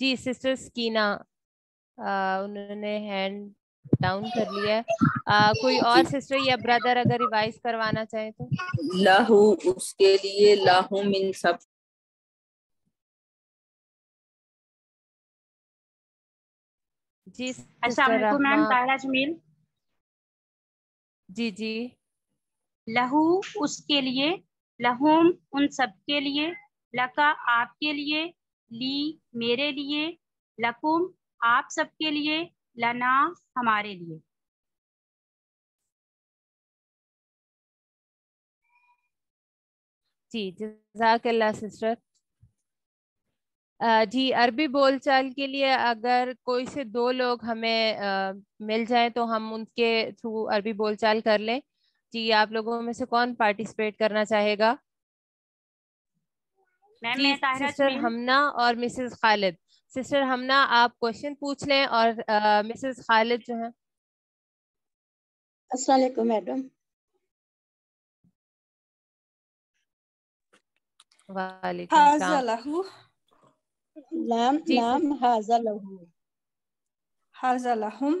جی sister Sakina انہوں نے hand down کر لیا ہے. کوئی اور سسٹر یا بردر اگر ریوائز کروانا چاہیں تو. لہو اس کے لیے، لہم ان سب. جی السلام سسٹر علیکم میم، رحمہ. طاہرہ جمیل. جی جی لہو اس کے لیے، لہم ان سب کے لیے، لکا آپ کے لیے، لی میرے لیے، لکم آپ سب کے لیے، لنا ہمارے لیے. جی جزاک اللہ سسٹر. جی عربی بول چال کے لیے اگر کوئی سے دو لوگ ہمیں مل جائیں تو ہم ان کے تھرو عربی بول چال کر لیں. جی آپ لوگوں میں سے کون پارٹیسپیٹ کرنا چاہے گا؟ میم جی میں طاہرہ سسٹر جمیل. ہمنا اور مسز خالد. سسٹر ہمنا آپ کوشچن پوچھ لیں اور مسز خالد جو ہیں. السلام علیکم میڈم. وعلیکم هذا السلام. له. نام جی نام ہاذا لہو. هذا لهم.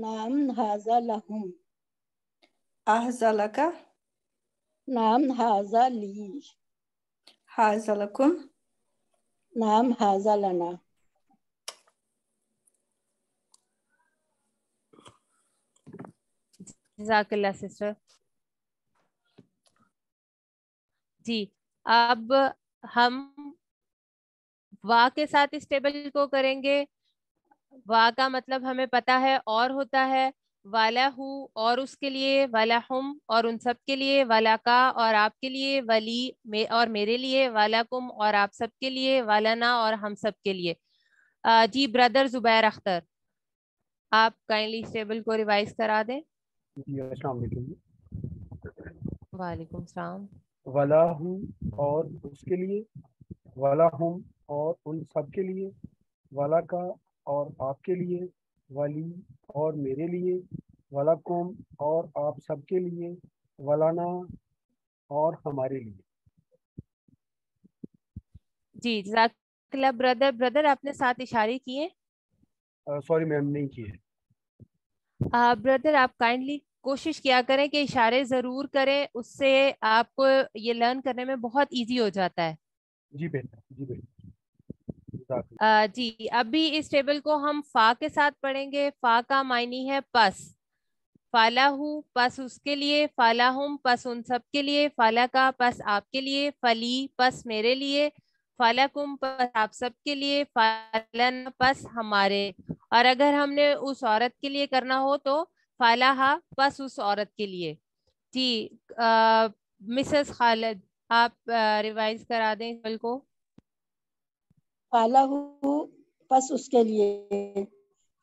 نام ہاذا لہم. هذا لك. نام ہاذا لی. هذا لكم. نام ہاذا لنا. جزاک اللہ سسٹر. جی اب ہم وا کے ساتھ اس ٹیبل کو کریں گے. وا کا مطلب ہمیں پتا ہے اور ہوتا ہے. والا ہو اور اس کے لیے، والا ہم اور ان سب کے لیے، والا کا اور آپ کے لیے، ولی اور میرے لیے، والا کم اور آپ سب کے لیے، والانا اور ہم سب کے لیے. جی بردر زبیر اختر آپ کائنڈلی اس ٹیبل کو ریوائز کرا دیں. جی السلام علیکم. وعلیکم السلام. ولا ہوں اور اس کے لیے، ولا ہم اور ان سب کے لیے، ولا کا اور آپ کے لیے، ولی اور میرے لیے، ولکم اور آپ سب کے لیے، ولانا اور ہمارے لیے. جی جزاک اللہ. بردر آپ نے ساتھ اشارے کیے. سوری میم نہیں کیے. بردر آپ کائنڈلی کوشش کیا کریں کہ اشارے ضرور کریں، اس سے آپ کو یہ لرن کرنے میں بہت ایزی ہو جاتا ہے. جی بہتر، جی بہتر. جی ابھی اس ٹیبل کو ہم فا کے ساتھ پڑھیں گے. فا کا معنی ہے پس. فالہو پس اس کے لیے، فالہم پس ان سب کے لیے، فالا کا پس آپ کے لیے، فلی پس میرے لیے، فالکم پس آپ سب کے لیے، فالن پس ہمارے. اور اگر ہم نے اس عورت کے لیے کرنا ہو تو فالہا پس اس عورت کے لیے. جی مسز خالد آپ ریوائز کرا دیں ٹیبل کو. فالہ پس اس کے لیے،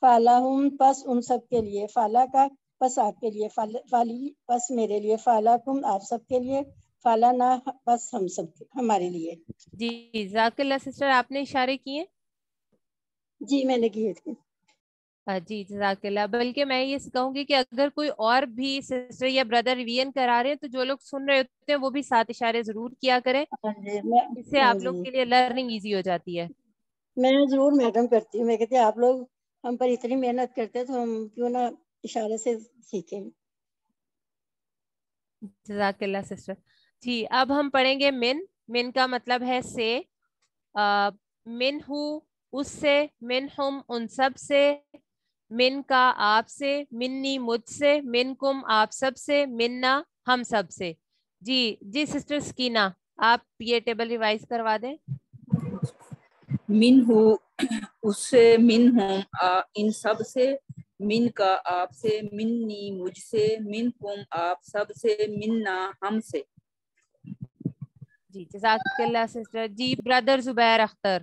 فالہم پس ان سب کے لیے، فالا کا پس آپ کے لیے، فالی پس میرے لیے، فالکم آپ سب کے لیے، فالانا پس ہم سب ہمارے لیے. جی جزاک اللہ سسٹر آپ نے اشارے کیے. جی میں نے کیے تھے. جی جزاک اللہ. بلکہ میں یہ کہوں گی کہ اگر کوئی اور بھی سسٹر یا بردر ریویژن کرا رہے ہیں تو جو لوگ سن رہے ہوتے ہیں وہ بھی ساتھ اشارے ضرور کیا کریں، اس سے آپ لوگ جی کے لیے لرننگ ایزی ہو جاتی ہے. میں ضرور میڈم کرتی ہوں. میں کہتی ہوں آپ لوگ ہم پر اتنی محنت کرتے ہیں تو ہم کیوں نہ اشارے سے سیکھیں. جزاک اللہ سسٹر. جی اب ہم پڑھیں گے من. من کا مطلب ہے سے. من ہو اس سے، من ہم ان سب سے، من کا آپ سے، منی مجھ سے، من کم آپ سب سے، مننا ہم سب سے. جی سسٹر سکینہ آپ یہ ٹیبل ریوائز کروا دیں. من ہو اس سے، من ہوں ان سب سے، من کا آپ سے، منی مجھ سے، من کم آپ سب سے، مننا ہم سے. جی جزاک اللہ سسٹر. جی بردر زبیر اختر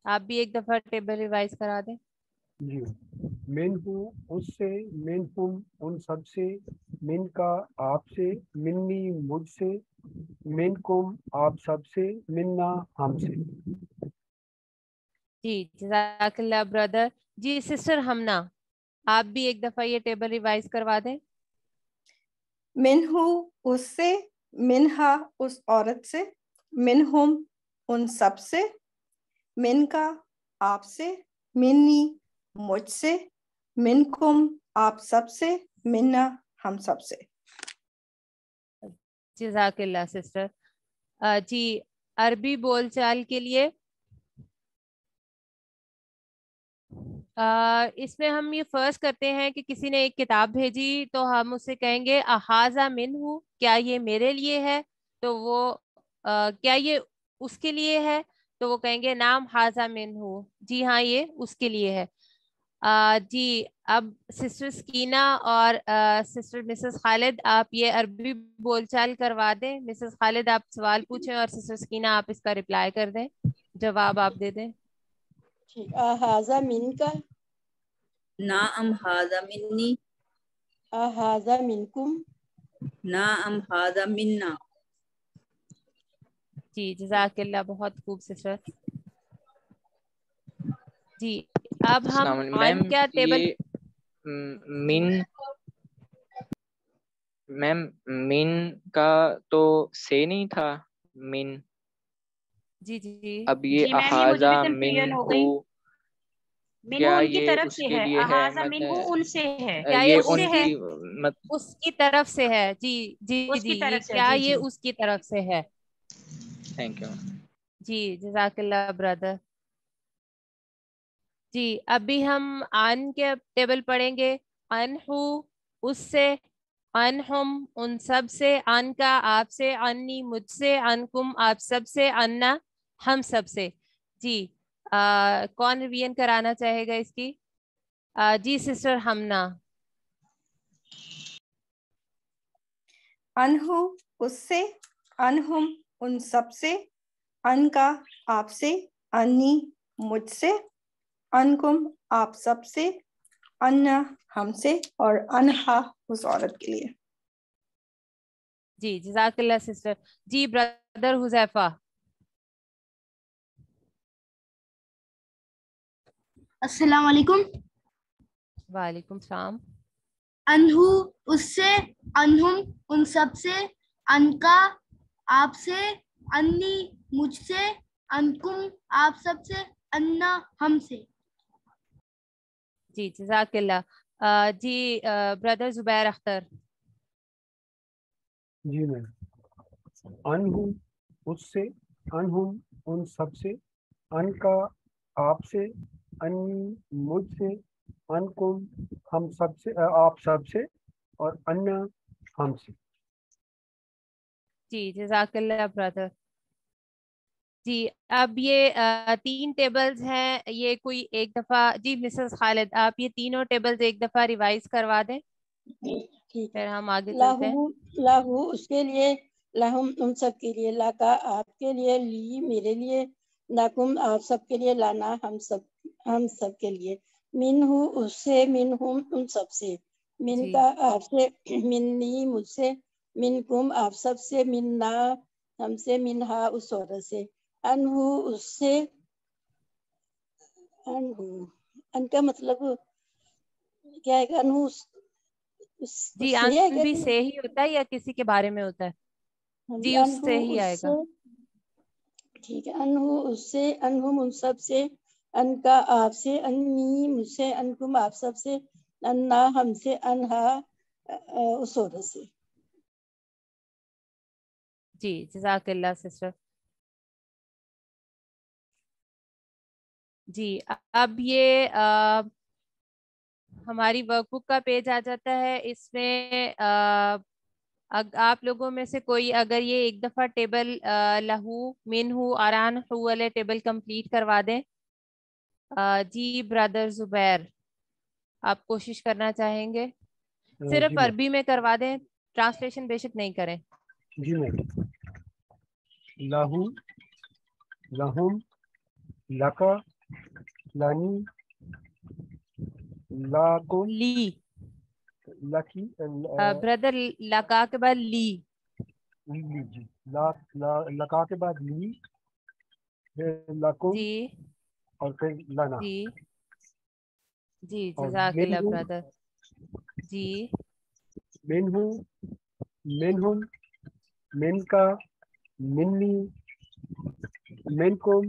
آپ بھی ایک دفعہ ٹیبل ریوائز کرا دیں. جی من ہوں اس سے، من ہم ان سب سے، من کا آپ سے، منی مجھ سے، من کم آپ سب سے، مننا ہم سے. جی جزاک اللہ بردر. جی سسٹر ہمنا آپ بھی ایک دفعہ یہ ٹیبل ریوائز کروا دیں. منہو اس سے، منہا اس عورت سے، منہم ان سب سے، من کا آپ سے، منی مجھ سے، منکم آپ سب سے، منا ہم سب سے. جزاک اللہ سسٹر. جی عربی بول چال کے لیے اس میں ہم یہ فرض کرتے ہیں کہ کسی نے ایک کتاب بھیجی تو ہم اسے کہیں گے احاذا منہ، کیا یہ میرے لیے ہے؟ تو وہ کیا یہ اس کے لیے ہے؟ تو وہ کہیں گے نام حاذا منہ، جی ہاں یہ اس کے لیے ہے. جی اب سسٹر سکینہ اور سسٹر مسز خالد آپ یہ عربی بول چال کروا دیں. مسز خالد آپ سوال پوچھیں اور سسٹر سکینہ آپ اس کا رپلائی کر دیں، جواب آپ دے دیں. احاذا من کا، نعم هذا مني، احاذا منکم. نعم هذا منا. جی جزاک اللہ، بہت خوب سسٹر. جی اب ہم السلام علیکم عن میم. کیا ٹیبل یہ من میم من کا تو سے نہیں تھا من، جی جی اب یہ جی میم یہ مجھے احاذہ بھی کنفیوژن ہو گئی. منہ منہ کیا ان کی یہ طرف اس سے کے ہے، لیے ہے؟ احاذہ منہ ان سے ہے. کیا یہ اس ان سے ہے؟ کی اس کی طرف سے ہے. جی جی اس جی کی طرف سے، کیا جی یہ جی. اس کی طرف سے ہے؟ Thank you. جی جزاک اللہ برادر. جی ابھی ہم ان کے ٹیبل پڑھیں گے. انہو اس سے، انہم ان سب سے، ان کا آپ سے، انی مجھ سے، انکم آپ سب سے، انا ہم سب سے. جی کون ریویژن کرانا چاہے گا اس کی؟ جی سسٹر ہمنا. انہو اس سے، انہم ان سب سے، ان کا آپ سے، انی مجھ سے، انکم آپ سب سے، انا ہم سے، اور انہا اس عورت کے لیے. جی جزاک اللہ سسٹر. جی برادر حذیفہ. السلام علیکم. وعلیکم السلام. انہو اس سے، انہم ان سب سے، ان کا آپ سے، انی مجھ سے، انکم آپ سب سے، انا ہم سے. جی جزاک اللہ. جی برادر زبیر اختر. جی میم. انہم اس سے، انہم ان سب سے، ان کا آپ سے، انی مجھ سے، انکم ہم سب سے، آپ سب سے، اور انا ہم سے. جی جزاک اللہ برادر. جی اب یہ 3 ٹیبلز ہیں، یہ کوئی ایک دفعہ، جی مسز خالد آپ یہ تینوں ٹیبلز ایک دفعہ ریوائز کروا دیں ٹھیک پھر ہے. ہم آگے چلتے ہیں. لاہو، لاہو اس کے لیے، لہم ان سب کے لیے، لاکا آپ کے لیے، لی میرے لیے، لاکم آپ سب کے لیے، لانا ہم سب کے لیے. من ہو اس سے، من ہم ان سب سے، من جی کا آپ سے، منی مجھ سے، من کم آپ سب سے، مننا ہم سے، منہا اس عورت سے. انہو اس سے، ان کا مطلب کیا ہے؟ انہو اس جی سے ہے ان کیا؟ بھی سے ہی ہوتا ہے یا کسی کے بارے میں ہوتا ہے؟ جی اس انہو سے ہی اس آئے سے، گا. ٹھیک ہے. انہو اس سے، انہم ان سب سے، ان کا آپ سے، انی مجھ سے، انکم آپ سب سے، انا ہم سے، انہا اس عورت سے. جی جزاک اللہ سسٹر. جی اب یہ ہماری ورک بک کا پیج آ جاتا ہے. اس میں آپ لوگوں میں سے کوئی اگر یہ ایک دفعہ ٹیبل لہو منہو آران ہو والے ٹیبل کمپلیٹ کروا دیں. جی برادر زبیر آپ کوشش کرنا چاہیں گے؟ صرف جی میم. عربی میں کروا دیں، ٹرانسلیشن بے شک نہیں کریں. جی میم. لاہو، لہم، لکا، لانی، لاکم، لی لکی، برادر لکا کے بعد لی. لی جی، لکا کے بعد لی، پھر لکم، جی اور پھر لنا. جی جی اور جزاک اللہ منہم، برادر. جی منہم، منہم، من کا، منی، منکم،